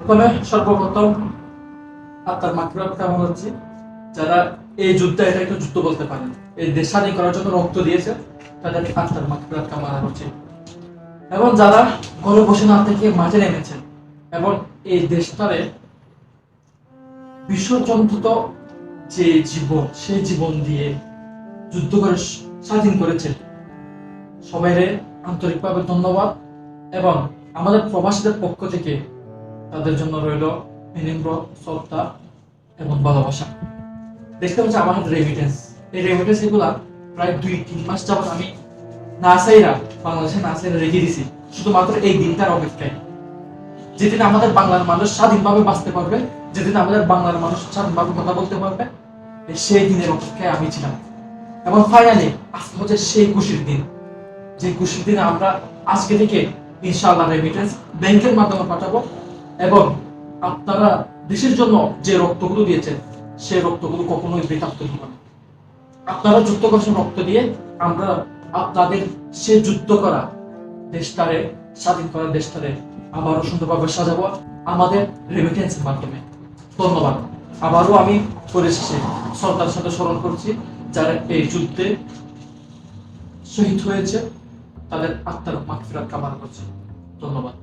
প্রথমে সর্বপ্রথম আত্মার মাগফিরাত কামনা করছি, যারা এই যুদ্ধে, এটা একটা যুদ্ধ বলতে পারেন, এই দেশ স্বাধীন করার জন্য রক্ত দিয়েছে, তাদের আত্মার মাগফিরাত কামনা করছি। এবং যারা ঘরে বসে না থেকে মাঠে নেমেছেন এবং এই দেশটারে বিশ্বযন্ত্রিত যে জীবন, সেই জীবন দিয়ে যুদ্ধ করে স্বাধীন করেছে, সবাইরে আন্তরিকভাবে ধন্যবাদ। এবং আমাদের প্রবাসীদের পক্ষ থেকে তাদের জন্য রইল বিনম্র শ্রদ্ধা এবং ভালোবাসা। দেখতে পাচ্ছি আমার হাতে রেমিটেন্স, এই রেমিটেন্স এগুলা প্রায় 2-3 মাস যাবত আমি বাংলাদেশে নাসাইরা রেখে দিছি, শুধুমাত্র এই দিনটার অপেক্ষায়, যেদিন আমাদের বাংলার মানুষ স্বাধীনভাবে বাঁচতে পারবে, যেদিন আমাদের বাংলার মানুষ স্বাধীনভাবে কথা বলতে পারবে, সেই দিনের অপেক্ষায় আমি ছিলাম। এবং ফাইনালি আজকে হচ্ছে সেই খুশির দিন, যে খুশির দিনে আমরা আজকে থেকে ইনশাআল্লাহ রেমিটেন্স ব্যাংকের মাধ্যমে পাঠাবো। এবং আপনারা দেশের জন্য যে রক্তগুলো দিয়েছেন, সেই রক্তগুলো কখনোই বেকার হবে না। আপনারা যুদ্ধ করছেন রক্ত দিয়ে, আমরা আপনাদের সে যুদ্ধ করা দেশটারে, স্বাধীন করা দেশটারে আবারও সুন্দরভাবে সাজাবো আমাদের রেমিটেন্সের মাধ্যমে। ধন্যবাদ। আবারও আমি পরিশেষে শ্রদ্ধার সাথে স্মরণ করছি যারা এই যুদ্ধে শহীদ হয়েছে, তাদের আত্মার মাগফিরাত কামনা করছি। ধন্যবাদ।